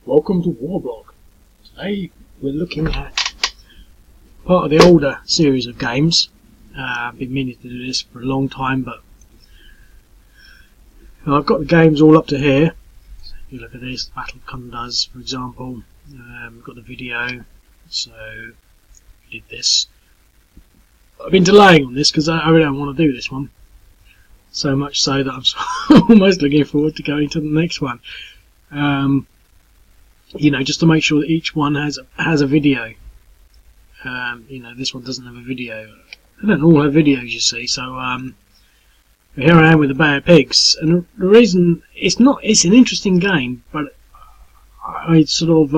Welcome to Warblog. Today we're looking at part of the older series of games. I've been meaning to do this for a long time, but I've got the games all up to here. So if you look at this, Battle of Cundas, for example, we've got the video, so we did this. I've been delaying on this because I really don't want to do this one, so much so that I'm almost looking forward to going to the next one. You know, just to make sure that each one has a video. You know, this one doesn't have a video. They don't all have videos, you see. So here I am with the Bay of Pigs, and the reason it's an interesting game, but I sort of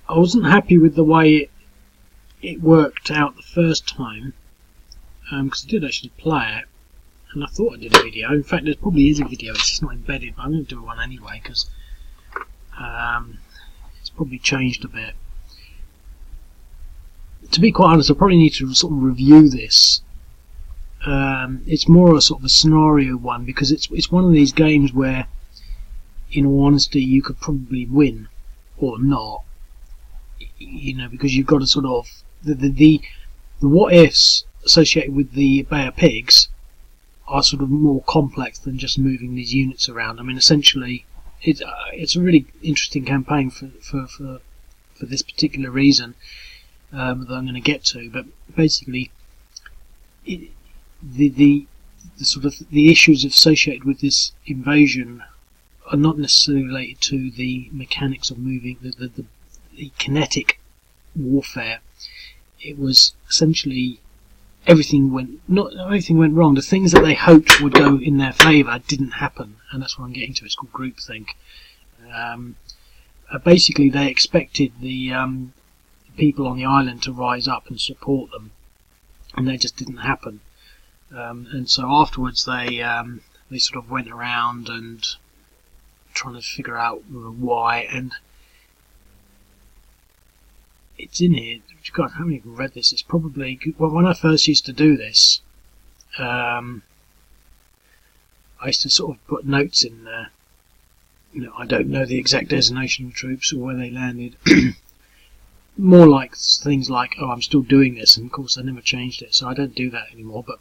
I wasn't happy with the way it worked out the first time, because I did actually play it. And I thought I did a video. In fact, there probably is a video. It's just not embedded, but I'm going to do one anyway because it's probably changed a bit. To be quite honest, I probably need to sort of review this. It's more a sort of a scenario one because it's one of these games where, in all honesty, you could probably win or not. You know, because you've got to sort of the what ifs associated with the Bay of Pigs are sort of more complex than just moving these units around. I mean, essentially, it's a really interesting campaign for this particular reason that I'm going to get to. But basically, the sort of the issues associated with this invasion are not necessarily related to the mechanics of moving, the kinetic warfare. It was essentially not everything went wrong. The things that they hoped would go in their favour didn't happen, and that's what I'm getting to. It's called groupthink. Basically, they expected the people on the island to rise up and support them, and that just didn't happen. And so afterwards, they sort of went around and trying to figure out why. And it's in here. God, I haven't even read this. It's probably when I first used to do this. I used to sort of put notes in there. You know, I don't know the exact designation of troops or where they landed. More like things like, "Oh, I'm still doing this," and of course I never changed it, so I don't do that anymore. But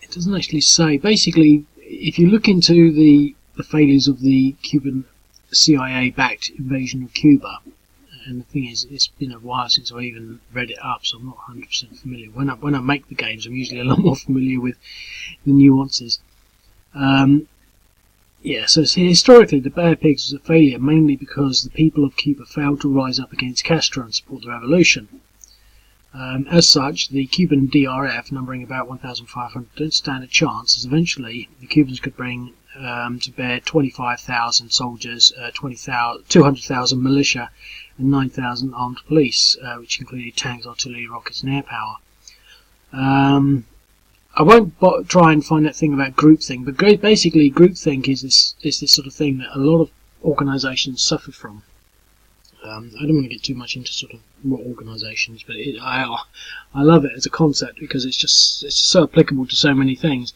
it doesn't actually say. Basically, if you look into the failures of the Cuban CIA-backed invasion of Cuba, and the thing is, it's been a while since I even read it up, so I'm not 100% familiar. When I make the games, I'm usually a lot more familiar with the nuances. Yeah, so historically, the Bay of Pigs was a failure mainly because the people of Cuba failed to rise up against Castro and support the revolution. As such, the Cuban DRF, numbering about 1,500, don't stand a chance, as eventually the Cubans could bring to bear 25,000 soldiers, 200,000 militia, and 9,000 armed police, which included tanks, artillery, rockets, and air power. I won't try and find that thing about groupthink, but basically groupthink is this sort of thing that a lot of organisations suffer from. I don't want to get too much into sort of what organisations, but I love it as a concept because it's so applicable to so many things.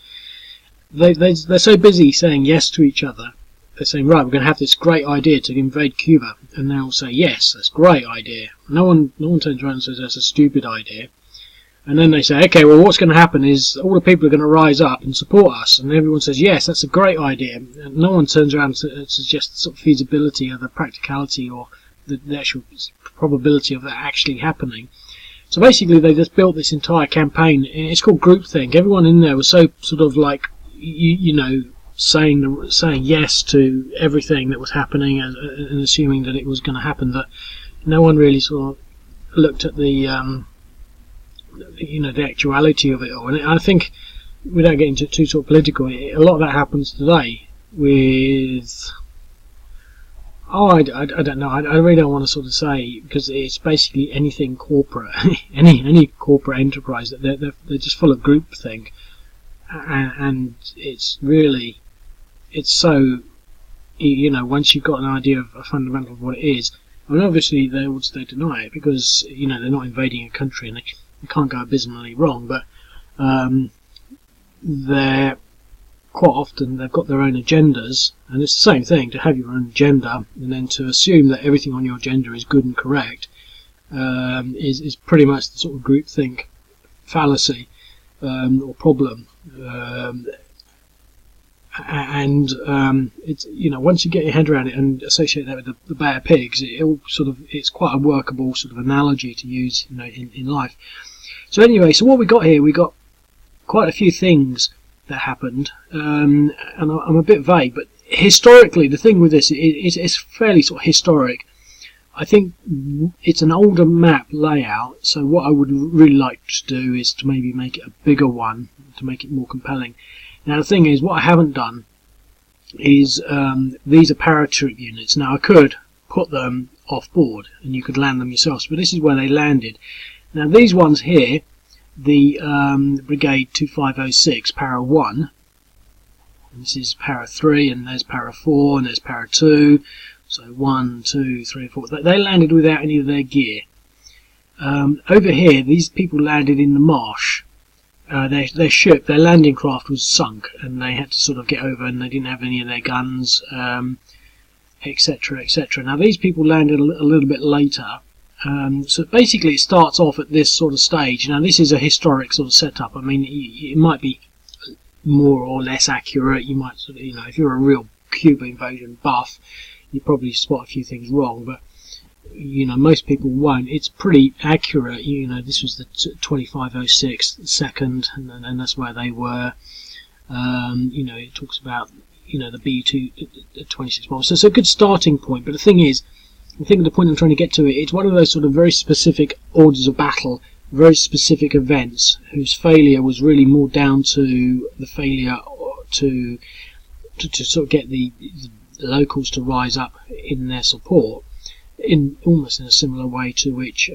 They're so busy saying yes to each other. They're saying, right, we're going to have this great idea to invade Cuba, and they all say yes, that's a great idea. No one turns around and says that's a stupid idea. And then they say, okay, well, what's going to happen is all the people are going to rise up and support us, and everyone says yes, that's a great idea. And no one turns around and suggests the sort of feasibility or the practicality or the actual probability of that actually happening. So basically, they just built this entire campaign. It's called groupthink. Everyone in there was so sort of like, you know, saying yes to everything that was happening and assuming that it was going to happen, that no one really sort of looked at the you know, the actuality of it all. And I think, without getting too sort of political, a lot of that happens today with I don't know. I really don't want to sort of say, because it's basically anything corporate, any corporate enterprise that they're just full of groupthink. And it's so, you know, once you've got an idea of a fundamental of what it is, I mean, obviously they deny it because, you know, they're not invading a country and they can't go abysmally wrong, but they're quite often they've got their own agendas, and it's the same thing to have your own agenda and then to assume that everything on your agenda is good and correct is pretty much the sort of groupthink fallacy or problem. It's, you know, once you get your head around it and associate that with the Bay of Pigs, it's quite a workable sort of analogy to use, you know, in life. So anyway, so what we got here, we got quite a few things that happened, and I'm a bit vague, but historically the thing with this it's fairly sort of historic. I think it's an older map layout, so what I would really like to do is to maybe make it a bigger one to make it more compelling. Now the thing is, what I haven't done is these are paratroop units. Now I could put them off board and you could land them yourselves, but this is where they landed. Now these ones here, the Brigade 2506 Para 1, and this is Para 3, and there's Para 4, and there's Para 2, so 1, 2, 3, 4. They landed without any of their gear. Over here, these people landed in the marsh. Their ship, their landing craft was sunk, and they had to sort of get over, and they didn't have any of their guns, etc., etc. Now these people landed a little bit later. So basically it starts off at this sort of stage. Now this is a historic sort of setup. I mean, it might be more or less accurate. You might sort of, you know, if you're a real Cuba invasion buff, you probably spot a few things wrong, but you know, most people won't. It's pretty accurate. You know, this was the 2506 second, and that's where they were. You know, it talks about, you know, the B2 26 bombs. So it's a good starting point. But the thing is, I think the point I'm trying to get to it's one of those sort of very specific orders of battle, very specific events whose failure was really more down to the failure to sort of get the locals to rise up in their support, in almost in a similar way to which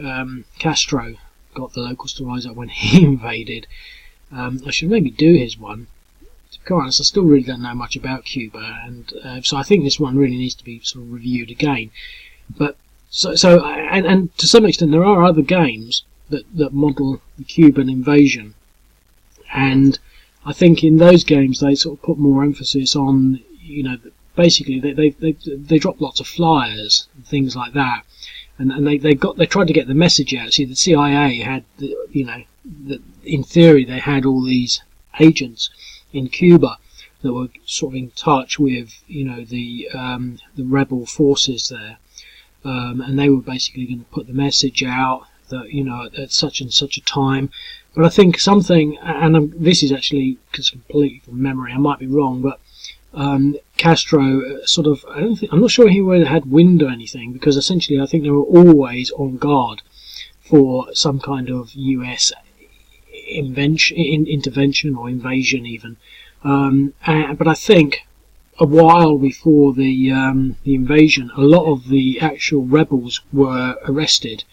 Castro got the locals to rise up when he invaded. I should maybe do his one. To be honest, I still really don't know much about Cuba, and so I think this one really needs to be sort of reviewed again. But and to some extent there are other games that model the Cuban invasion, and I think in those games they sort of put more emphasis on, you know, basically they drop lots of flyers and things like that, and they tried to get the message out. See, the CIA had, you know, in theory they had all these agents in Cuba that were sort of in touch with, you know, the rebel forces there. And they were basically going to put the message out that, you know, at such and such a time. But I think something, and this is actually completely from memory, I might be wrong, but Castro sort of, I'm not sure he had wind or anything, because essentially I think they were always on guard for some kind of US intervention or invasion even. But I think a while before the invasion, a lot of the actual rebels were arrested.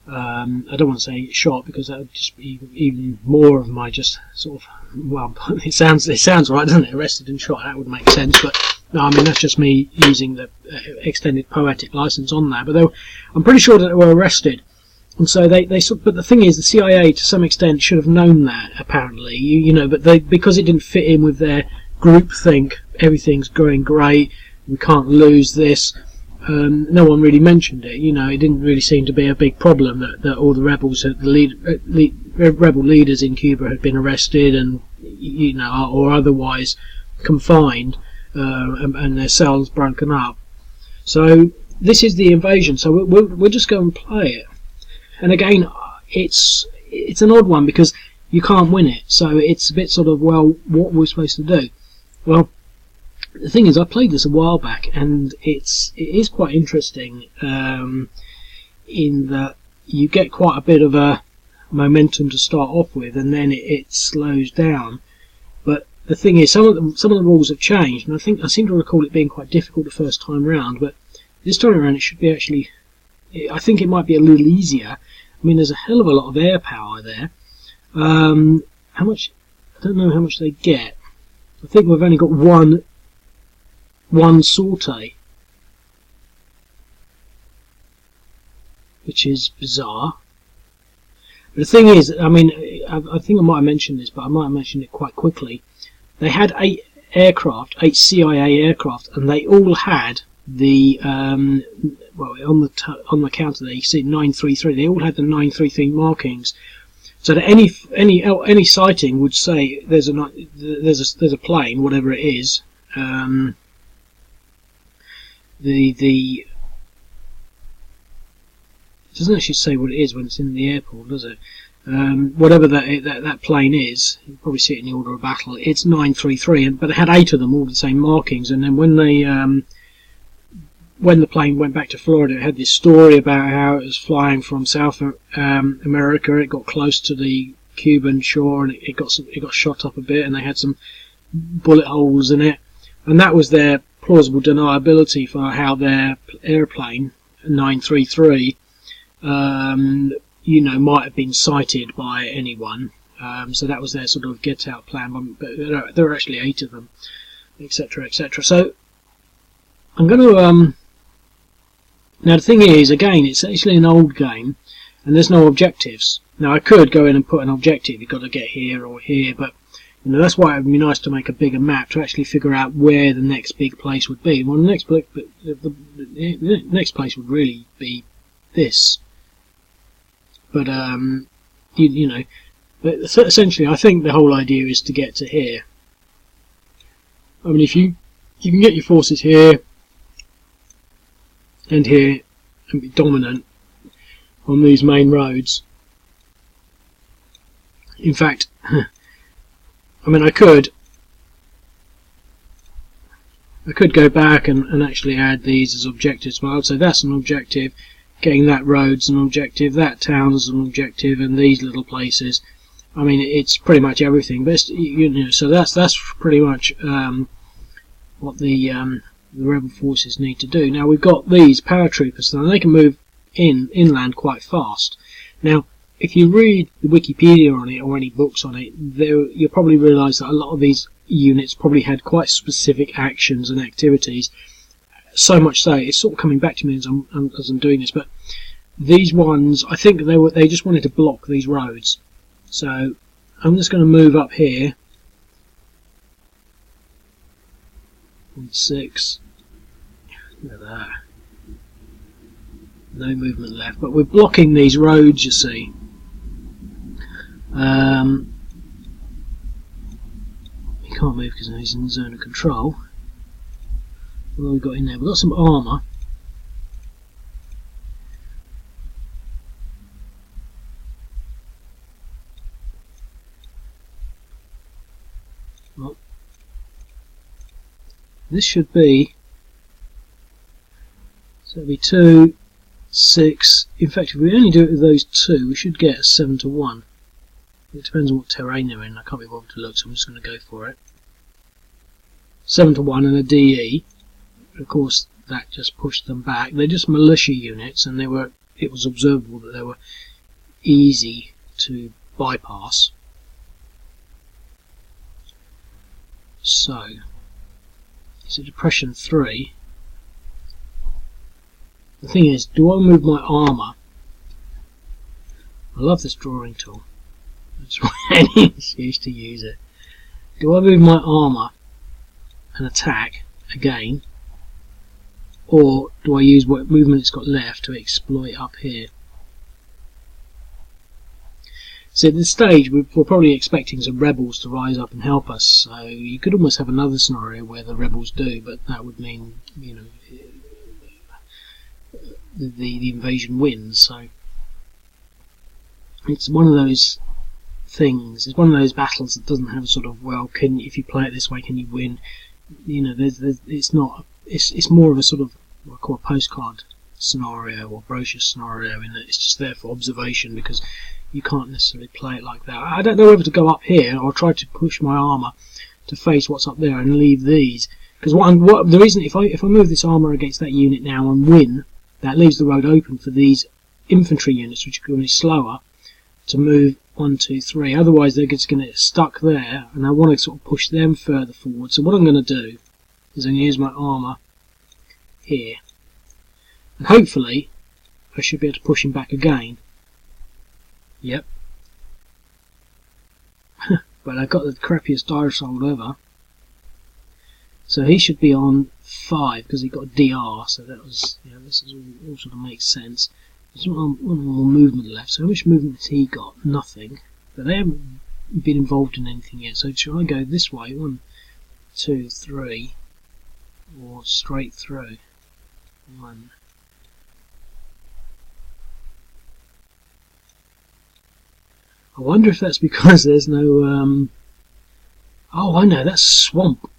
I don't want to say shot, because that would just be even more of my just sort of, well, it sounds right, doesn't it? Arrested and shot, that would make sense. But no, I mean, that's just me using the extended poetic license on that. But I'm pretty sure that they were arrested. And so but the thing is, the CIA to some extent should have known that, apparently, you know, but because it didn't fit in with their groupthink, everything's going great, we can't lose this. No one really mentioned it. You know, it didn't really seem the big problem that all the rebels, rebel leaders in Cuba had been arrested and, you know, or otherwise confined, and their cells broken up. So this is the invasion. So we'll just go and play it. And again, it's an odd one because you can't win it. So it's a bit sort of, well, what were we supposed to do? Well, the thing is, I played this a while back, and it is quite interesting in that you get quite a bit of a momentum to start off with, and then it slows down. But the thing is, some of the rules have changed, and I seem to recall it being quite difficult the first time round. But this time around, it should be actually. I think it might be a little easier. I mean, there's a hell of a lot of air power there. How much? I don't know how much they get. I think we've only got one sortie, which is bizarre. But the thing is, I mean, I think I might have mentioned this, but I might have mentioned it quite quickly. They had aircraft, 8 CIA aircraft, and they all had the well, on the counter there you see 933. They all had the 933 markings, so that any sighting would say there's a plane, whatever it is. It doesn't actually say what it is when it's in the airport, does it? Whatever that plane is, you probably see it in the order of battle. It's 933, but they had 8 of them, all the same markings. And then when the plane went back to Florida, it had this story about how it was flying from South America. It got close to the Cuban shore, and it got shot up a bit, and they had some bullet holes in it. And that was their plausible deniability for how their airplane 933. Might have been sighted by anyone, so that was their sort of get-out plan. But there were actually 8 of them, etc., etc. So I'm going to. Now the thing is, again, it's actually an old game, and there's no objectives. Now I could go in and put an objective. You've got to get here or here, but that's why it would be nice to make a bigger map to actually figure out where the next big place would be. Well, the next place would really be this. But but essentially, I think the whole idea is to get to here. I mean, if you can get your forces here and here and be dominant on these main roads. In fact, I mean, I could go back and actually add these as objectives. But I would say that's an objective. Getting that road's an objective, that town's an objective, and these little places. I mean, it's pretty much everything. But so that's pretty much what the rebel forces need to do. Now we've got these paratroopers, so they can move inland quite fast. Now, if you read the Wikipedia on it or any books on it, you'll probably realise that a lot of these units probably had quite specific actions and activities. So much so, it's sort of coming back to me as I'm doing this, but these ones, I think they just wanted to block these roads. So I'm just going to move up here. 6. Look at that. No movement left, but we're blocking these roads, you see. He can't move because he's in the zone of control. What have we got in there? We've got some armour. Well, this should be, so it'll be 2, 6. In fact, if we only do it with those 2, we should get a 7 to 1. It depends on what terrain they're in. I can't be bothered to look, so I'm just going to go for it. 7 to 1 and a DE. Of course, that just pushed them back. They're just militia units, and it was observable that they were easy to bypass. So, it's a depression 3. The thing is, do I move my armour? I love this drawing tool. That's any excuse to use it. Do I move my armour and attack again? Or do I use what movement it's got left to exploit up here? So at this stage we're probably expecting some rebels to rise up and help us, so you could almost have another scenario where the rebels do, but that would mean, the invasion wins. So it's one of those things, it's one of those battles that doesn't have a sort of, well, if you play it this way, can you win? It's not. It's more of a sort of what I call a postcard scenario or brochure scenario, in that it's just there for observation, because you can't necessarily play it like that. I don't know whether to go up here or try to push my armour to face what's up there and leave these, because the reason, if I move this armour against that unit now and win, that leaves the road open for these infantry units, which are going to be slower, to move 1, 2, 3. Otherwise they're just going to get stuck there, and I want to sort of push them further forward. So what I'm going to do is I'm going to use my armour here, and hopefully I should be able to push him back again. Yep. But I've got the crappiest dice roll ever. So he should be on 5 because he got a DR. So that was, yeah, this is all sort of makes sense. There's one more movement left. So how much movement has he got? Nothing. But they haven't been involved in anything yet. So should I go this way? 1, 2, 3, or straight through? 1. I wonder if that's because there's no. Oh, I know, that's swamp.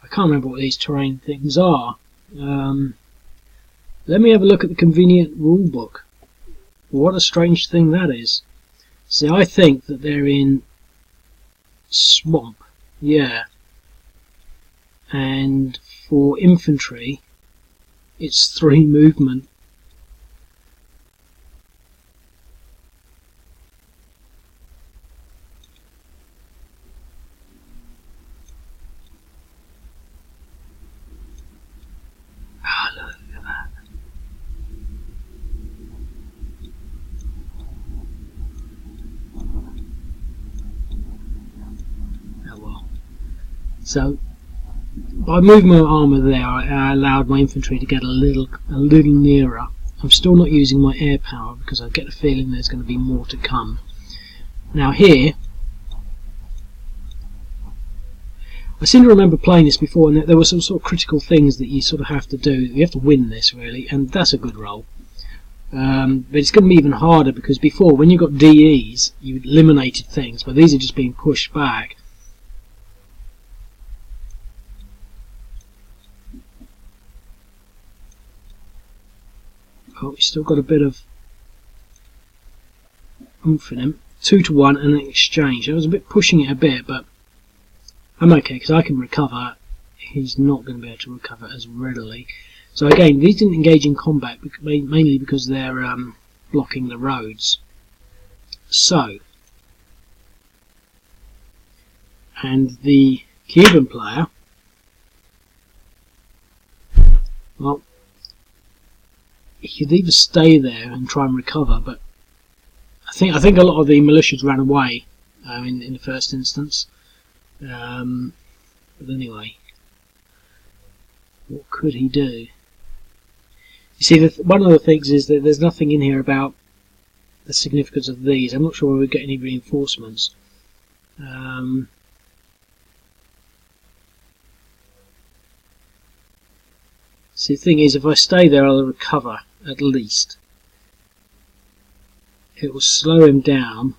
I can't remember what these terrain things are. Let me have a look at the convenient rule book. What a strange thing that is. See, I think that they're in swamp. Yeah. And for infantry, it's 3 movement. So, by moving my armour there, I allowed my infantry to get a little nearer. I'm still not using my air power because I get the feeling there's going to be more to come. Now here, I seem to remember playing this before, and there were some sort of critical things that you sort of have to do. You have to win this really, and that's a good roll. But it's going to be even harder because before, when you got DEs, you eliminated things, but these are just being pushed back. Oh, he's still got a bit of oomph in him. 2 to 1 and an exchange. I was a bit pushing it a bit, but I'm okay because I can recover. He's not going to be able to recover as readily. So again, these didn't engage in combat mainly because they're blocking the roads. So, and the Cuban player, well, he could either stay there and try and recover, but I think a lot of the militias ran away in the first instance. But anyway, what could he do? You see, one of the things is that there's nothing in here about the significance of these. I'm not sure whether we get any reinforcements. See, the thing is, if I stay there, I'll recover at least. It will slow him down.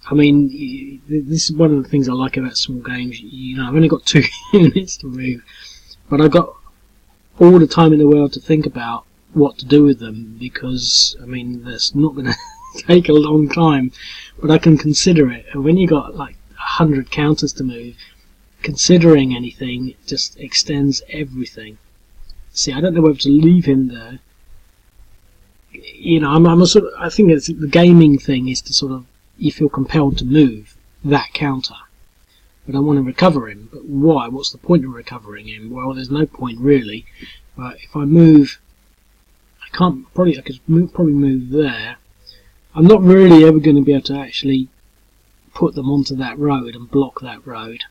I mean, this is one of the things I like about small games. You know, I've only got 2 units to move, but I've got all the time in the world to think about what to do with them, because, I mean, that's not going to take a long time, but I can consider it. And when you got like 100 counters to move, considering anything just extends everything. See, I don't know whether to leave him there. You know, I think it's, the gaming thing is to sort of, you feel compelled to move that counter. But I want to recover him. But why? What's the point of recovering him? Well, there's no point really. But if I move, I could probably move there. I'm not really ever going to be able to actually put them onto that road and block that road.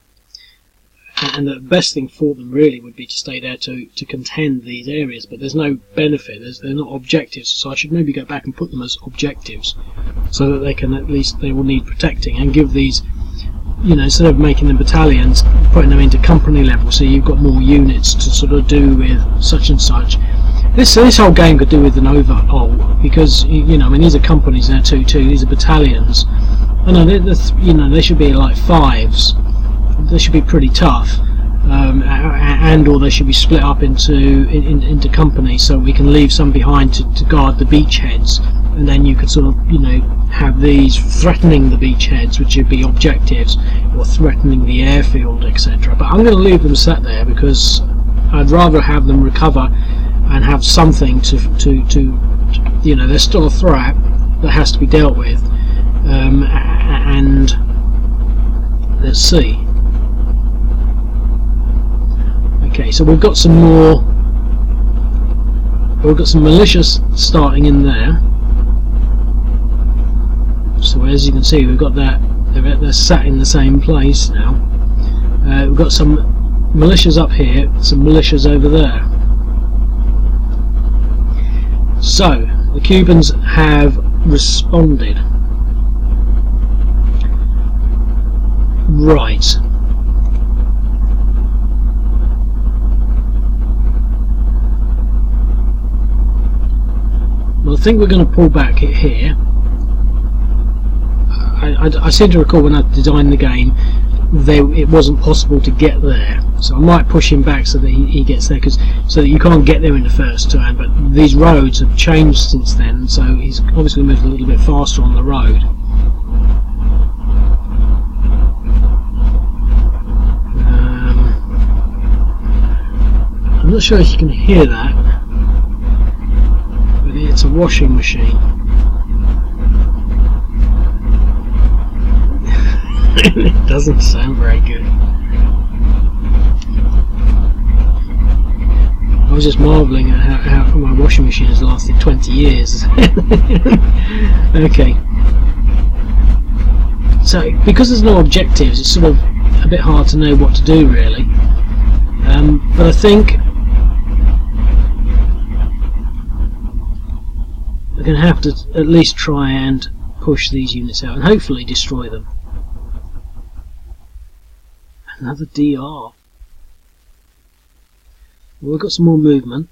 And the best thing for them really would be to stay there to contend these areas, but there's no benefit, they're not objectives, so I should maybe go back and put them as objectives so that they can, at least they will need protecting, and give these, you know, instead of making them battalions, putting them into company level, so you've got more units to sort of do with such and such. This whole game could do with an overhaul, because, you know, I mean, these are companies now too, these are battalions. I know, you know, they should be like 5s. They should be pretty tough, or they should be split up into companies, so we can leave some behind to guard the beachheads, and then you could sort of, you know, have these threatening the beachheads, which would be objectives, or threatening the airfield, etc. But I'm going to leave them set there because I'd rather have them recover and have something to you know, there's still a threat that has to be dealt with, and let's see. Okay, so we've got some more. We've got some militias starting in there. So as you can see, we've got that, they're sat in the same place now. We've got some militias up here, some militias over there. So the Cubans have responded. Right. Well, I think we're going to pull back here. I seem to recall when I designed the game, it wasn't possible to get there, so I might push him back so that he gets there, so that you can't get there in the first turn. But these roads have changed since then, so he's obviously moved a little bit faster on the road. I'm not sure if you can hear that, but it's a washing machine. It doesn't sound very good. I was just marvelling at how my washing machine has lasted 20 years. Okay. So, because there's no objectives, it's sort of a bit hard to know what to do, really. But I think we're going to have to at least try and push these units out and hopefully destroy them. Another DR. Well, we've got some more movement.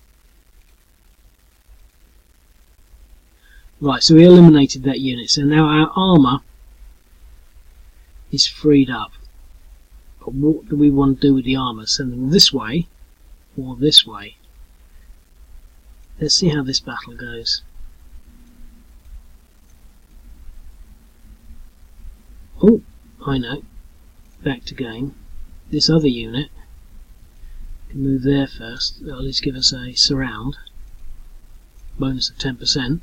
Right, so we eliminated that unit. So now our armour is freed up. But what do we want to do with the armour? Send them this way or this way? Let's see how this battle goes. Oh, I know. Back to game. This other unit can move there first. That'll at least give us a surround. Bonus of 10%.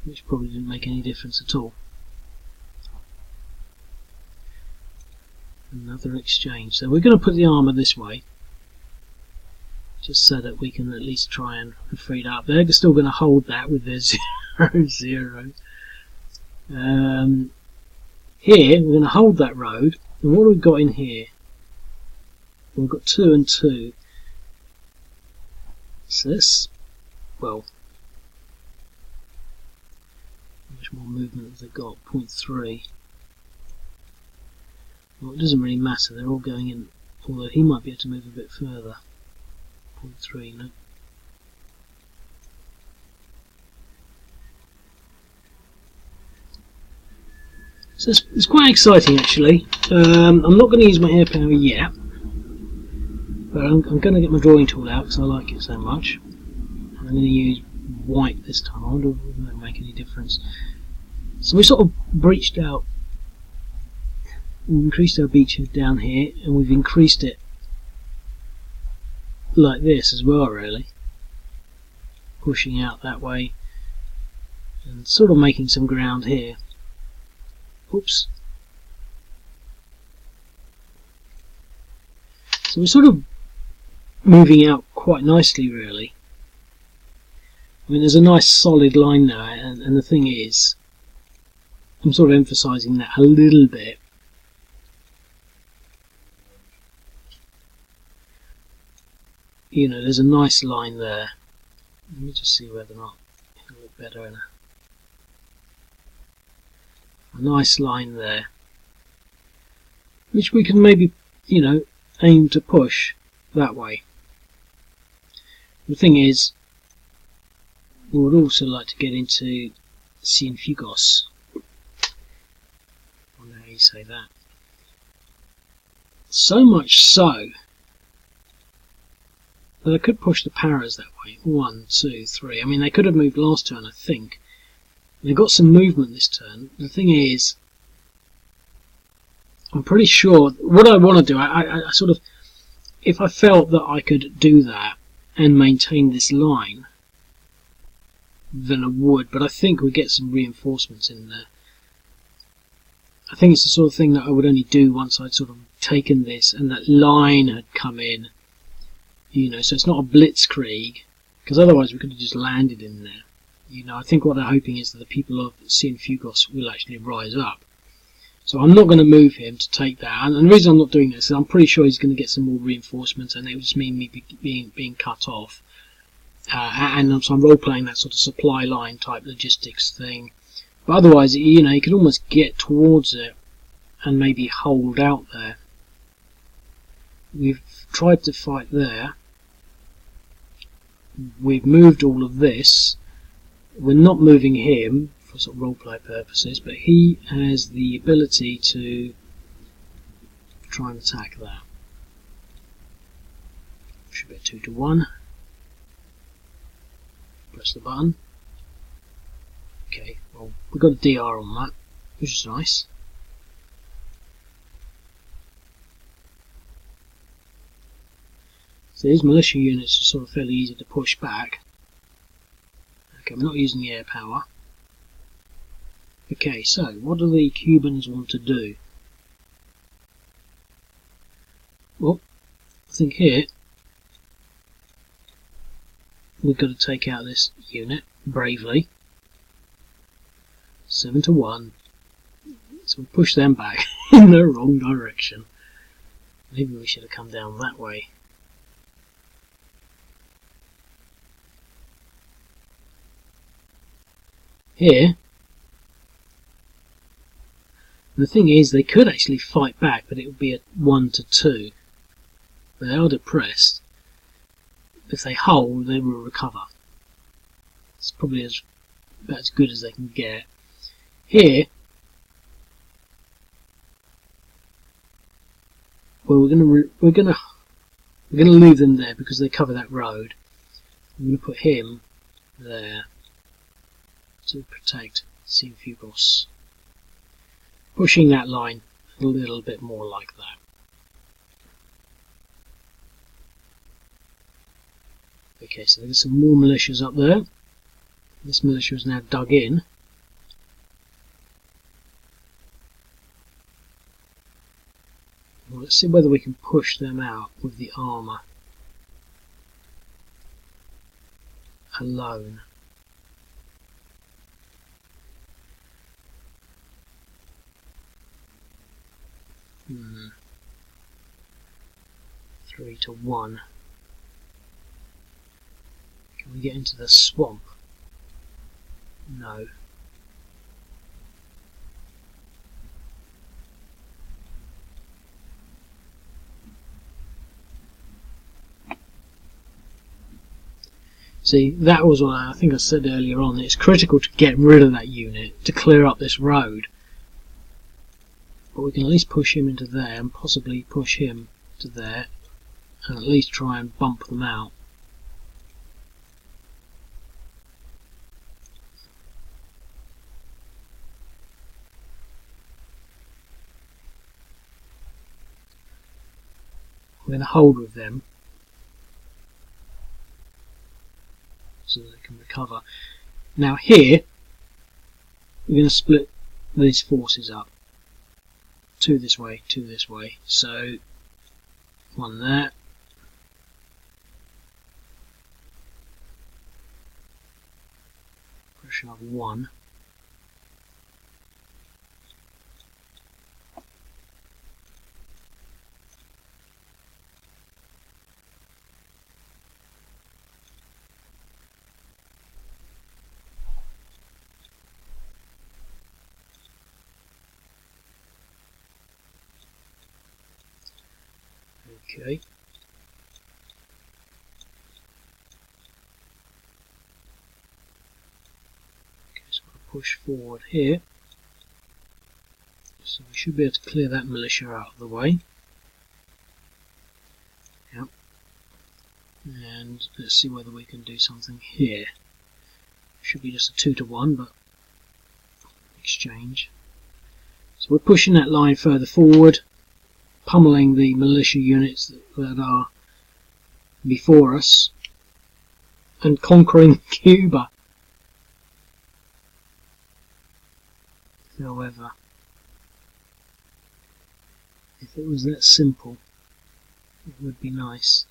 Which probably didn't make any difference at all. Another exchange. So we're going to put the armour this way, just so that we can at least try and free it up. They're still going to hold that with their 0-0. Here we're going to hold that road. And what have we got in here? We've got 2 and 2. So this, well, how much more movement have they got? 0.3. Well, it doesn't really matter. They're all going in. Although he might be able to move a bit further. 0.3, no. So it's quite exciting, actually. I'm not going to use my air power yet, but I'm going to get my drawing tool out because I like it so much. I'm going to use white this time. I wonder if that will make any difference. So we sort of breached out. We've increased our beachhead down here, and we've increased it like this as well, really, pushing out that way and sort of making some ground here. Oops. So we're sort of moving out quite nicely, really. I mean, there's a nice solid line there, and the thing is, I'm sort of emphasising that a little bit. You know, there's a nice line there. Let me just see whether or not it'll look better in a nice line there, which we can maybe, you know, aim to push that way. The thing is, we would also like to get into Cienfuegos. I wonder how you say that. So much so that I could push the paras that way. 1, 2, 3. I mean, they could have moved last turn, I think. They've got some movement this turn. The thing is, I'm pretty sure what I want to do, I sort of, if I felt that I could do that and maintain this line, then I would, but I think we get some reinforcements in there. I think it's the sort of thing that I would only do once I'd sort of taken this and that line had come in You know, so it's not a blitzkrieg, because otherwise we could have just landed in there. You know, I think what they're hoping is that the people of Cienfuegos will actually rise up. So I'm not going to move him to take that, and the reason I'm not doing this is I'm pretty sure he's going to get some more reinforcements, and it would just mean me being cut off. And so I'm role-playing that sort of supply line type logistics thing. But otherwise, you know, you could almost get towards it and maybe hold out there. We've tried to fight there. We've moved all of this. We're not moving him for sort of roleplay purposes, but he has the ability to try and attack that. Should be a 2-to-1. Press the button. Okay, well, we've got a DR on that, which is nice. So these militia units are sort of fairly easy to push back. Okay, we're not using the air power. Okay, so what do the Cubans want to do? Well, I think here we've got to take out this unit bravely. 7-to-1. So we push them back in the wrong direction. Maybe we should have come down that way. Here, the thing is they could actually fight back, but it would be a 1-to-2. But they are depressed. If they hold, they will recover. It's probably about as good as they can get. Here, well, we're gonna leave them there because they cover that road. I'm gonna put him there to protect Cienfuegos, pushing that line a little bit more like that. Okay, so there's some more militias up there. This militia is now dug in. Well, let's see whether we can push them out with the armour alone. Hmm. 3-to-1. Can we get into the swamp? No. See, that was what I think I said earlier on. It's critical to get rid of that unit to clear up this road. But we can at least push him into there and possibly push him to there and at least try and bump them out. We're going to hold with them so that they can recover. Now here we're going to split these forces up. 2 this way, 2 this way. So 1 there. Push another 1. Okay. Okay, so I'll push forward here. So we should be able to clear that militia out of the way. Yep. And let's see whether we can do something here. Should be just a 2-to-1, but exchange. So we're pushing that line further forward, pummeling the militia units that are before us, and conquering Cuba. However, if it was that simple, it would be nice.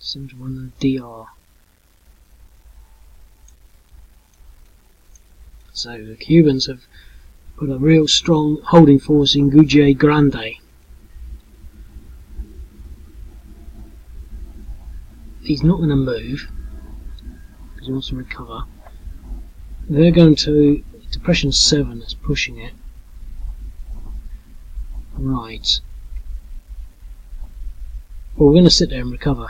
71 DR. So the Cubans have put a real strong holding force in Guje Grande. He's not going to move because he wants to recover. They're going to Depression 7, that's pushing it. Right. Well, we're going to sit there and recover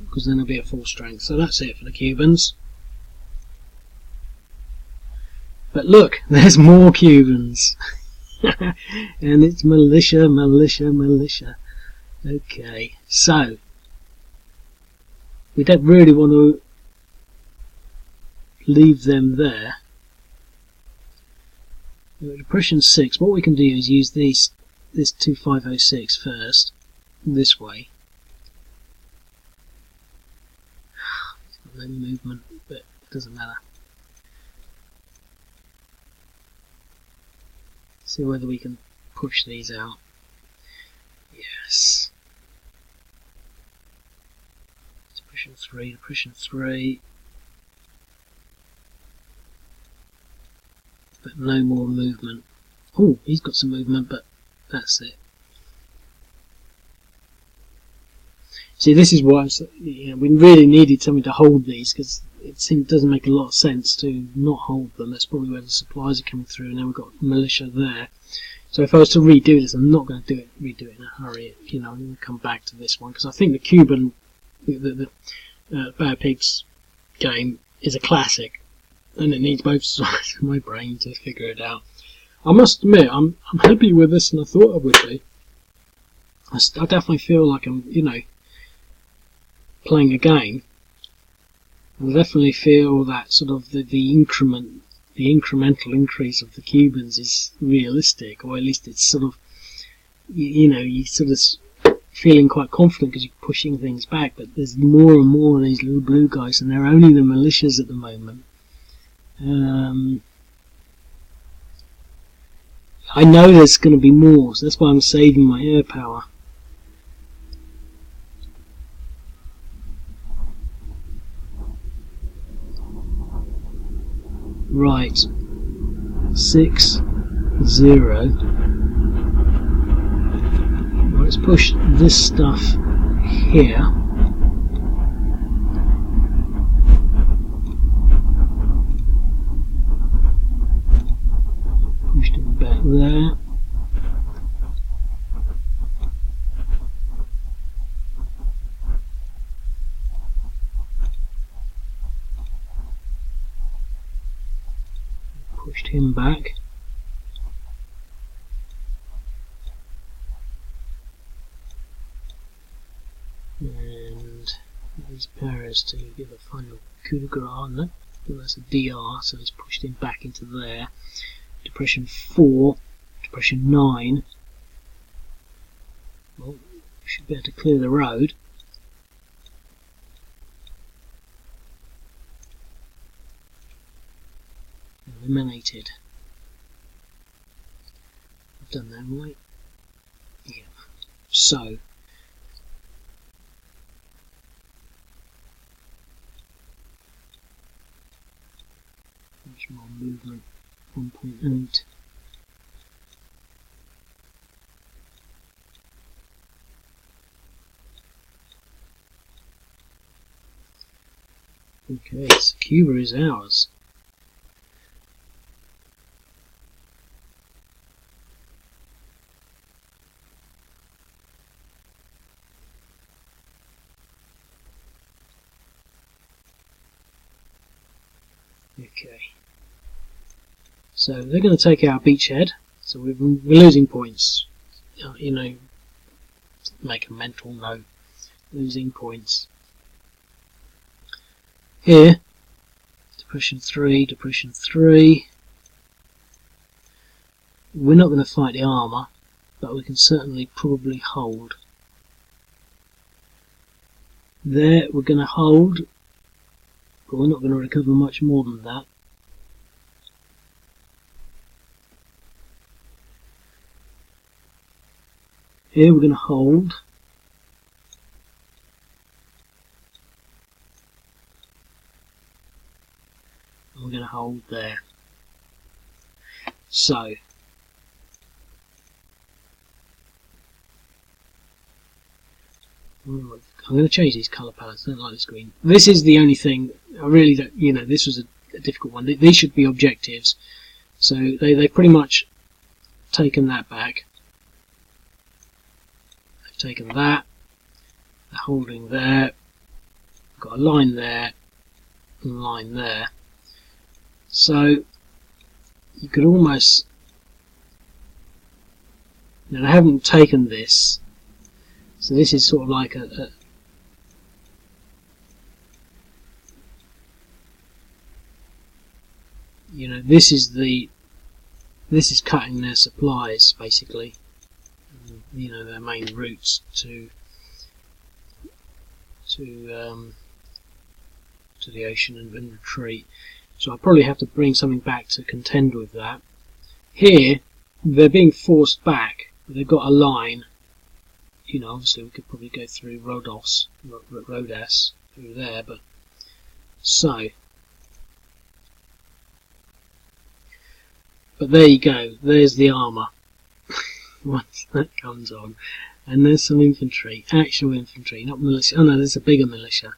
because then they'll be at full strength. So that's it for the Cubans. But look, there's more Cubans. And it's militia, militia, militia. Okay, so we don't really want to leave them there. Depression 6, what we can do is use this 2506 first, this way. It's got no movement, but it doesn't matter. See whether we can push these out. Yes. Depression 3, Depression 3. But no more movement. Oh, he's got some movement, but that's it. See, this is why we really needed something to hold these, because it doesn't make a lot of sense to not hold them. That's probably where the supplies are coming through, and then we've got militia there. So if I was to redo this, I'm not going to redo it in a hurry. I'm going to come back to this one because I think the Cuban, the Bad Pigs game is a classic, and it needs both sides of my brain to figure it out. I must admit, I'm happier with this than I thought I would be. I definitely feel like I'm, playing a game. I definitely feel that sort of the incremental increase of the Cubans is realistic, or at least it's sort of, you sort of feeling quite confident because you're pushing things back. But there's more and more of these little blue guys, and they're only the militias at the moment. I know there's going to be more, so that's why I'm saving my air power. Right, 6-0. Well, let's push this stuff here. Pushed him back there. Pushed him back. And these pairs to give a final coup de grace on that. That's a DR, so he's pushed him back into there. Depression 4, Depression 9. Well, we should be able to clear the road. Eliminated. I've done that right. Yeah. So much more movement. 1.8. Okay, so Cuba is ours. Okay. So they're going to take our beachhead, so we're losing points. Make a mental note. Losing points. Here, Depression 3, Depression 3. We're not going to fight the armour, but we can certainly probably hold. There, we're going to hold, but we're not going to recover much more than that. Here we're going to hold. hold there. So I'm going to change these colour palettes. I don't like this green. This is the only thing I really don't, you know, this was a difficult one. These should be objectives, so they pretty much taken that back. They've taken that. They're holding there. Got a line there and a line there. So you could almost, now I haven't taken this, so this is sort of like a you know, this is cutting their supplies basically, you know, their main routes to the ocean and retreat. So I'll probably have to bring something back to contend with that. Here they're being forced back. They've got a line. You know, obviously we could probably go through Rhodes through there, but so. But there you go. There's the armour. Once that comes on, and there's some infantry, actual infantry, not militia. Oh no, there's a bigger militia.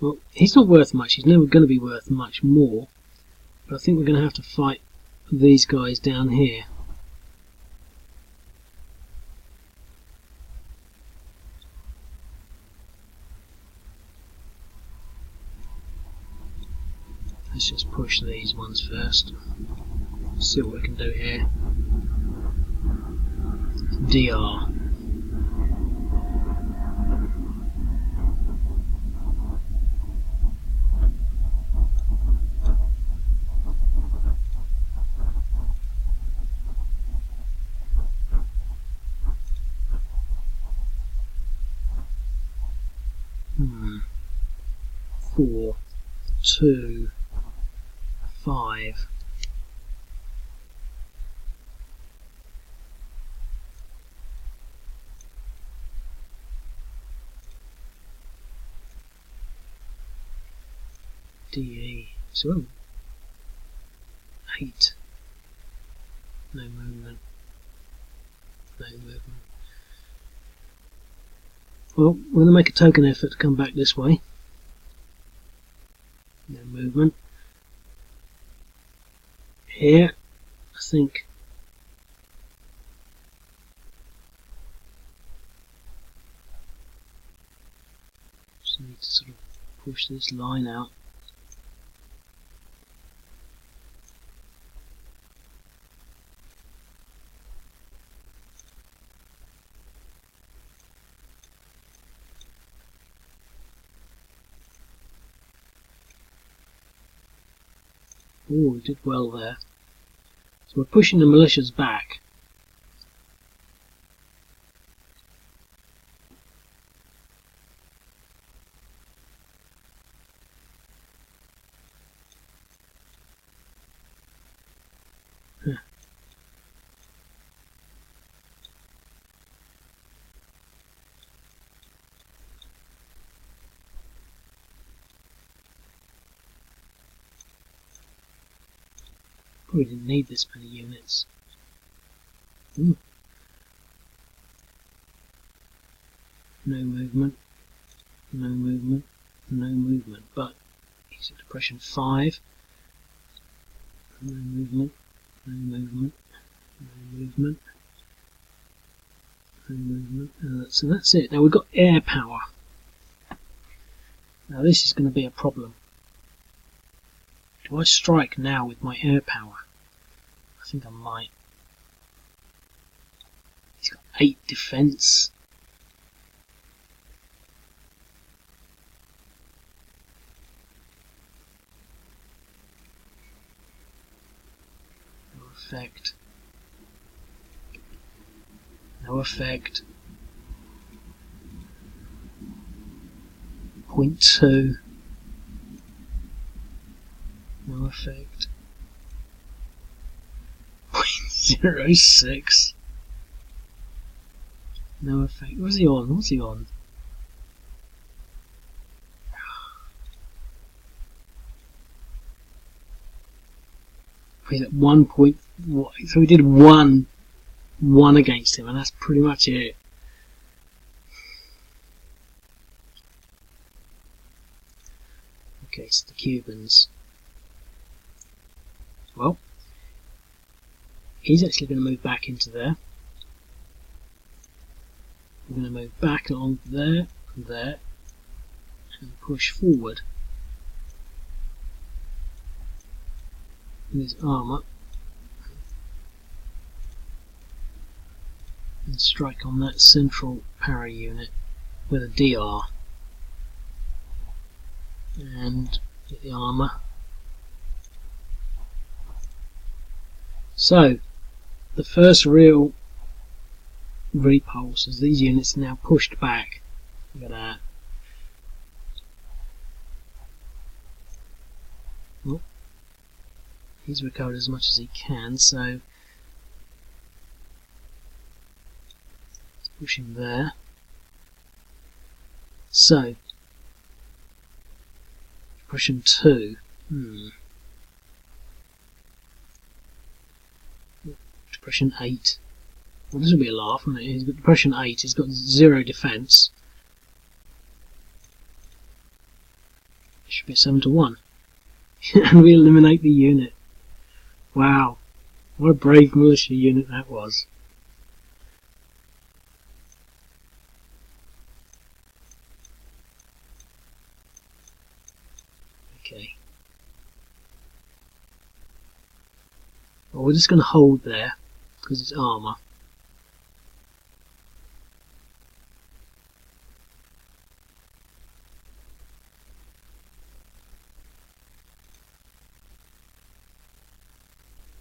Well, he's not worth much. He's never going to be worth much more. But I think we're going to have to fight these guys down here. Let's just push these ones first. See what we can do here. DR. Hmm. 4, 2, 5. DE. So 8. No movement. No movement. Well, we're going to make a token effort to come back this way. No movement. Here, I think just need to sort of push this line out. Oh, we did well there. So we're pushing the militias back. Probably didn't need this many units. Ooh. No movement, no movement, no movement, but he's at depression 5. No movement, no movement, no movement, no movement. So that's it. Now we've got air power. Now this is going to be a problem. Do I strike now with my air power? I think I might. He's got 8 defense. No effect. No effect. 0.2. No effect. 0.06. No effect. What's he on? What's he on? He's at 1 point. So we did one against him, and that's pretty much it. Okay, so the Cubans. Well, he's actually going to move back into there. We're going to move back along there and there and push forward with his armour and strike on that central para unit with a DR and get the armour. So the first real repulse as these units are now pushed back. Look at that. Well, he's recovered as much as he can, so let's push him there. So push him 2. Depression 8. Well, this will be a laugh, won't it? He's got depression 8, he's got 0 defence. It should be a 7 to 1. And we eliminate the unit. Wow, what a brave militia unit that was. Okay. Well, we're just going to hold there because it's armour.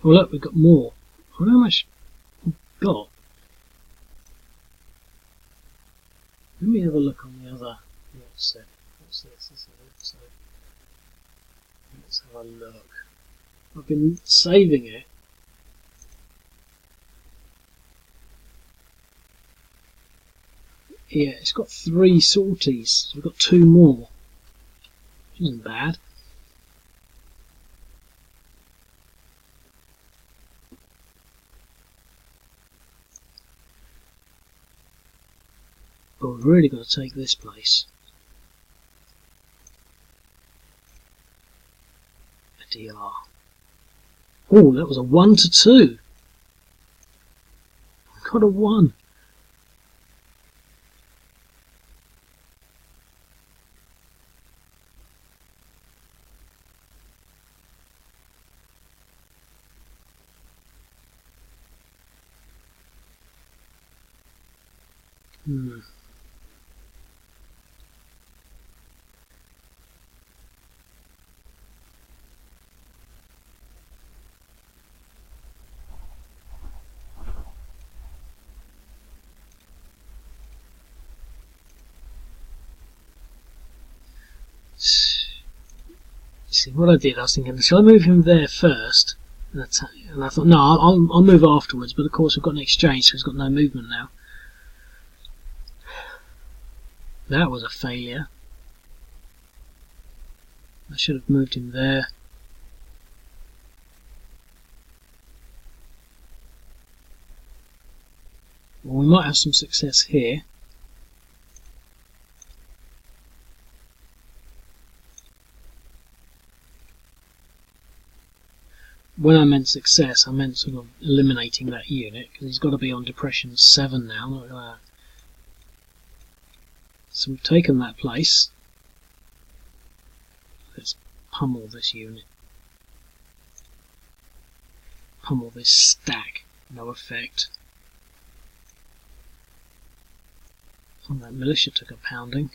Oh look, we've got more. I wonder how much we've got. Let me have a look on the other set. What's this? So let's have a look. I've been saving it. Yeah, it's got 3 sorties, so we've got 2 more. Which isn't bad. But we've really got to take this place. A DR. Oh, that was a 1 to 2. I got a 1. See what I did, I was thinking, shall I move him there first? And I thought, no, I'll move afterwards, but of course we've got an exchange, so he's got no movement now. That was a failure. I should have moved him there. Well, we might have some success here. When I meant success, I meant sort of eliminating that unit, because he's got to be on depression 7 now. Look at that. So we've taken that place. Let's pummel this unit. Pummel this stack. No effect. And that militia took a pounding.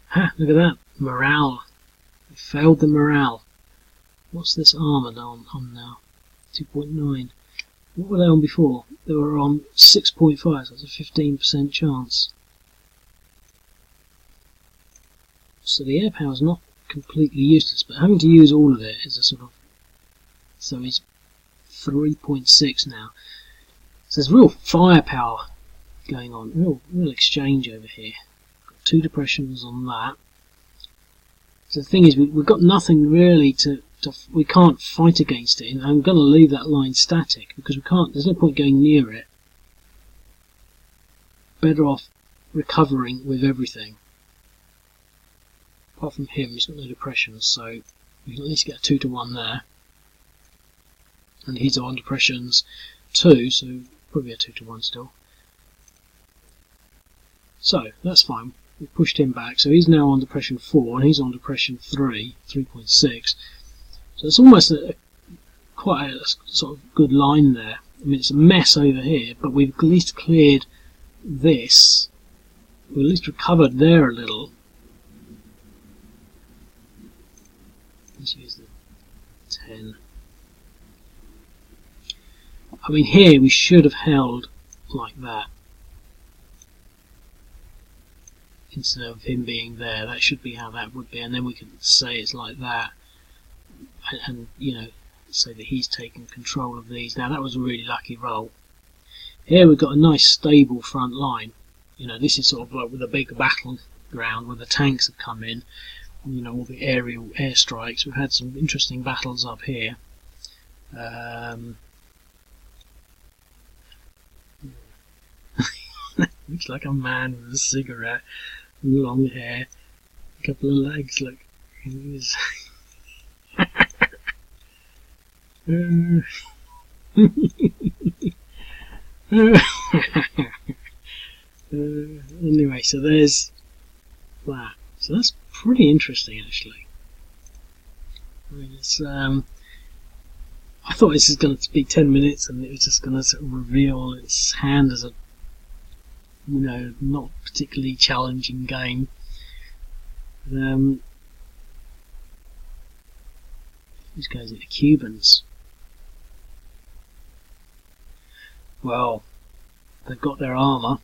Ha! Look at that. Morale. We failed the morale. What's this armour on now? 2.9. What were they on before? They were on 6.5, so that's a 15% chance. So the air power's not completely useless, but having to use all of it is a sort of... So he's 3.6 now. So there's real firepower going on, real exchange over here. Got 2 depressions on that. So the thing is, we've got nothing really we can't fight against it, and I'm going to leave that line static because we can't. There's no point going near it. Better off recovering with everything. Apart from him, he's got no depressions, so we can at least get a 2-to-1 there. And he's on depressions 2, so probably a 2-to-1 still. So that's fine. We pushed him back, so he's now on depression 4, and he's on depression 3.6. So it's almost quite a sort of good line there. I mean, it's a mess over here, but we've at least cleared this. We've at least recovered there a little. Let's use the 10. I mean, here we should have held like that. Instead of him being there, that should be how that would be, and then we can say it's like that, and you know, say that he's taken control of these. Now that was a really lucky roll. Here we've got a nice stable front line. You know, this is sort of like with a big battleground where the tanks have come in. You know, all the aerial airstrikes. We've had some interesting battles up here. Looks like a man with a cigarette, long hair, a couple of legs. Look, anyway, so there's that. So that's pretty interesting, actually. I mean, it's I thought this was going to be 10 minutes, and it was just going to sort of reveal its hand as a, you know, not particularly challenging game. These guys are the Cubans. Well, they've got their armour.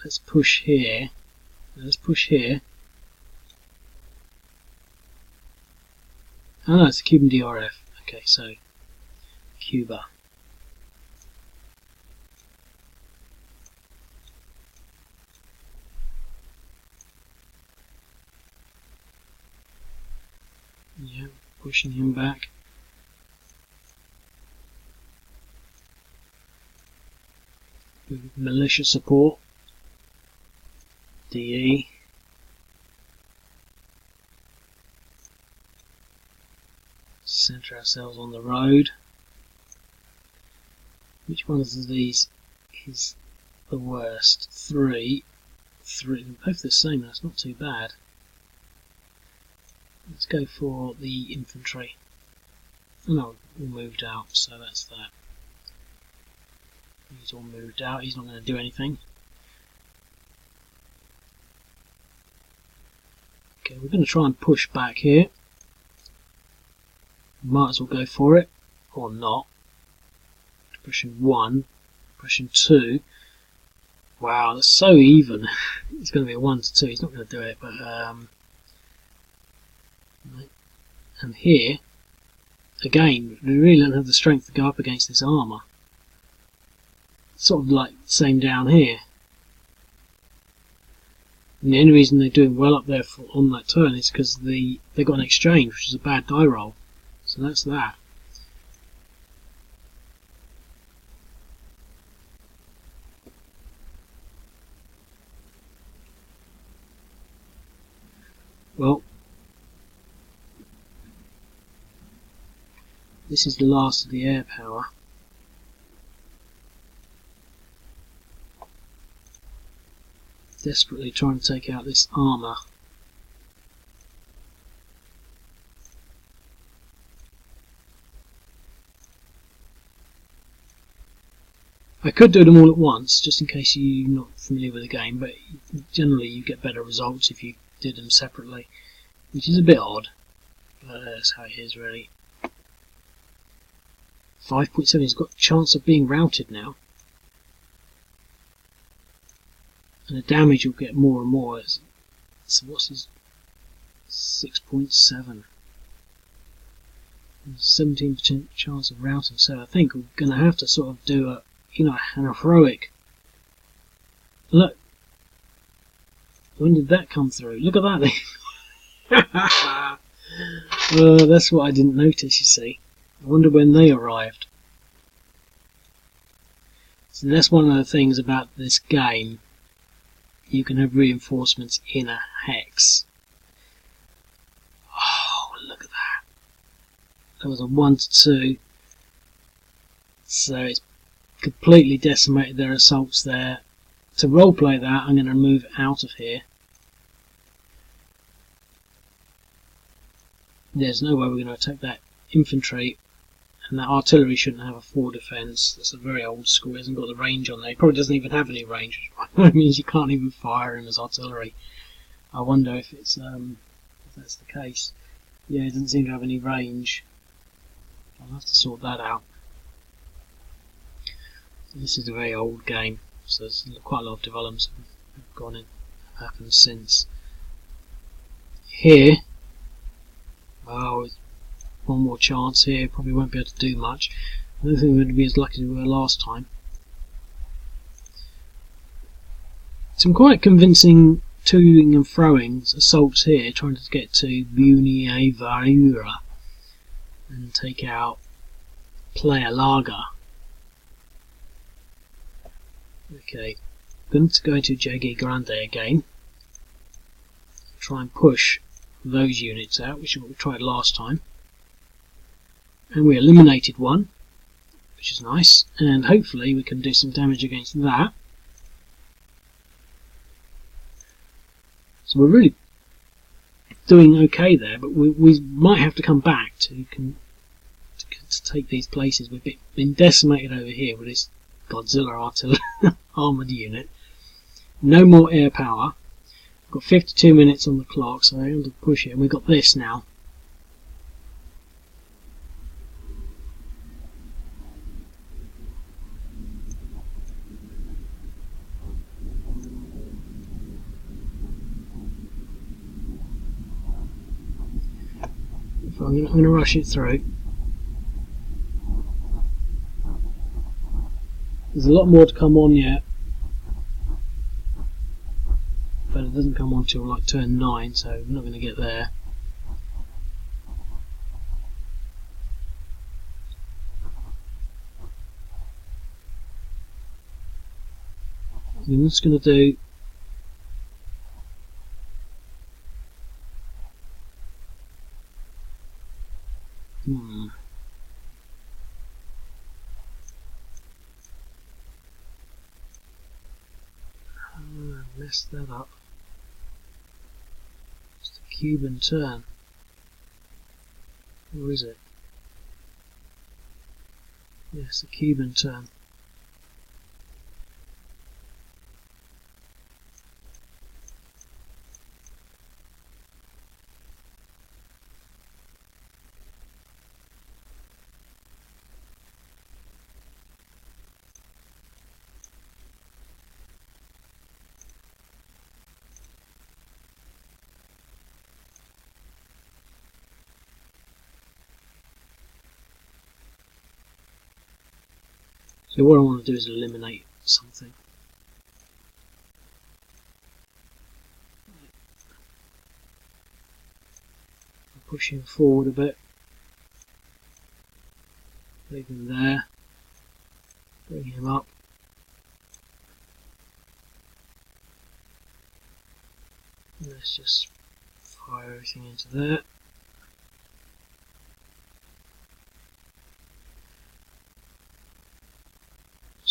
Let's push here. Let's push here. Oh no, it's the Cuban DRF. Okay, so Cuba. Yeah, pushing him back. With militia support. DE. Centre ourselves on the road. Which ones of these is the worst? 3. They're both the same, that's not too bad. Let's go for the infantry. Oh no, all moved out, so that's that. He's all moved out, he's not going to do anything. Okay, we're going to try and push back here. Might as well go for it, or not. Depression 1, depression 2. Wow, that's so even. It's going to be a 1 to 2, he's not going to do it, but and here, again, we really don't have the strength to go up against this armour. Sort of like the same down here. And the only reason they're doing well up there on that turn is because they got an exchange, which is a bad die roll. So that's that. Well, this is the last of the air power. Desperately trying to take out this armour. I could do them all at once, just in case you're not familiar with the game, but generally you get better results if you did them separately, which is a bit odd, but that's how it is really. 5.7 has got a chance of being routed now, and the damage will get more and more. So what's his 6.7? 17% chance of routing. So I think we're going to have to sort of do a, you know, an heroic. Look, when did that come through? Look at that thing. That's what I didn't notice. You see, I wonder when they arrived. So that's one of the things about this game. You can have reinforcements in a hex. Oh, look at that. That was a 1 to 2. So it's completely decimated their assaults there. To roleplay that, I'm going to move out of here. There's no way we're going to attack that infantry. And that artillery shouldn't have a 4 defence. That's a very old school. It hasn't got the range on there. It probably doesn't even have any range, which means you can't even fire him as artillery. I wonder if it's if that's the case. Yeah, it doesn't seem to have any range. I'll have to sort that out. This is a very old game, so there's quite a lot of developments have gone in, happened since. Here, oh, one more chance here. Probably won't be able to do much. I don't think we're going to be as lucky as we were last time. Some quite convincing toing and throwing assaults here, trying to get to Buenaventura and take out Playa Larga. Okay, going to go into Jague Grande again. Try and push those units out, which is what we tried last time. And we eliminated one, which is nice, and hopefully we can do some damage against that. So we're really doing okay there, but we might have to come back to take these places. We've been decimated over here with this Godzilla artillery armoured unit. No more air power. We've got 52 minutes on the clock, so I'm able to push it, and we've got this now. I'm going to rush it through. There's a lot more to come on yet, but it doesn't come on till like turn 9, so we're not going to get there. I'm just going to do messed that up. It's the Cuban turn. Or is it? Yes, the Cuban turn. So what I want to do is eliminate something. Push him forward a bit. Leave him there. Bring him up. And let's just fire everything into there.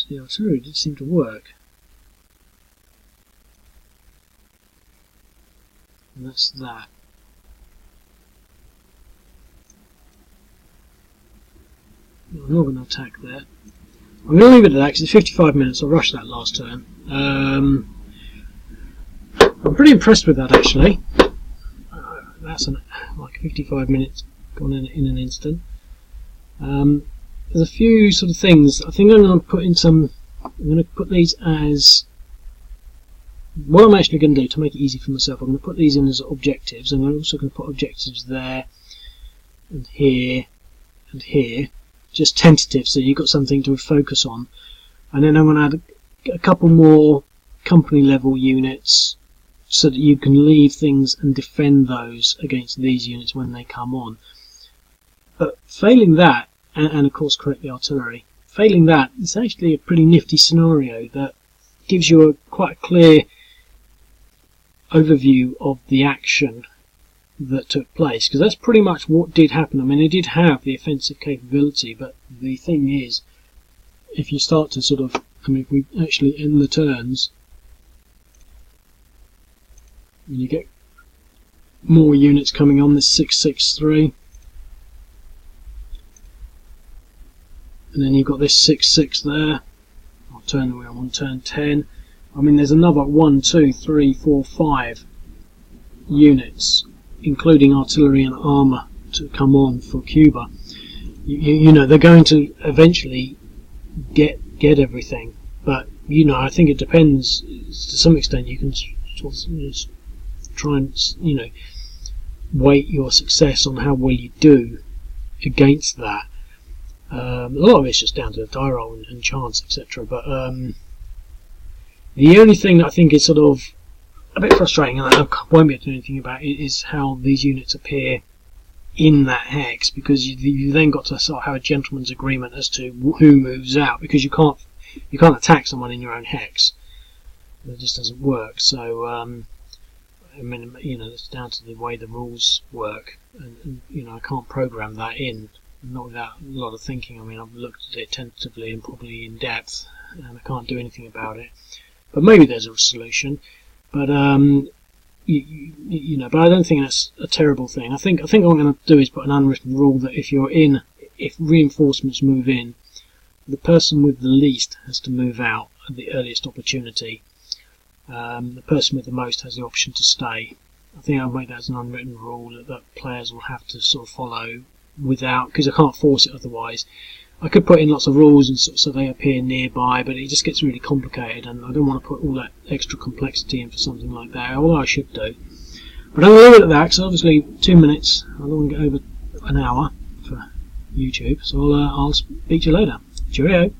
The artillery did seem to work, and that's that. I'm not going to attack there. I'm going to leave it at that because it's 55 minutes. I'll rush that last turn. I'm pretty impressed with that actually. That's like 55 minutes gone in an instant. There's a few sort of things. I think I'm going to put in some. I'm going to put these as what I'm actually going to do to make it easy for myself, I'm going to put these in as objectives, and I'm also going to put objectives there and here and here, just tentative, so you've got something to focus on. And then I'm going to add a couple more company level units so that you can leave things and defend those against these units when they come on. But failing that, and of course correct the artillery, failing that, it's actually a pretty nifty scenario that gives you quite a clear overview of the action that took place, because that's pretty much what did happen. I mean, they did have the offensive capability, but the thing is, if you start to sort of, I mean, if we actually end the turns, and you get more units coming on, this 663, and then you've got this 66 there. I'll turn the wheel on turn 10. I mean, there's another 1, 2, 3, 4, 5 units, including artillery and armour, to come on for Cuba. You know, they're going to eventually get everything, but you know, I think it depends to some extent. You can sort of try and, you know, weight your success on how well you do against that. A lot of it's just down to die roll and chance, etc. But the only thing that I think is sort of a bit frustrating, and I won't be able to do anything about it, is how these units appear in that hex, because you then got to sort of have a gentleman's agreement as to who moves out, because you can't attack someone in your own hex. That just doesn't work. So I mean, you know, it's down to the way the rules work, and you know, I can't program that in, not without a lot of thinking. I mean, I've looked at it tentatively and probably in depth, and I can't do anything about it. But maybe there's a solution. But you know, but I don't think that's a terrible thing. I think what I'm going to do is put an unwritten rule that if reinforcements move in, the person with the least has to move out at the earliest opportunity. The person with the most has the option to stay. I think I'll make that as an unwritten rule that players will have to sort of follow, without, because I can't force it otherwise. I could put in lots of rules and so they appear nearby, but it just gets really complicated, and I don't want to put all that extra complexity in for something like that, although I should do. But I'm going to leave it at that, because obviously 2 minutes, I don't want to get over an hour for YouTube, so I'll speak to you later. Cheerio!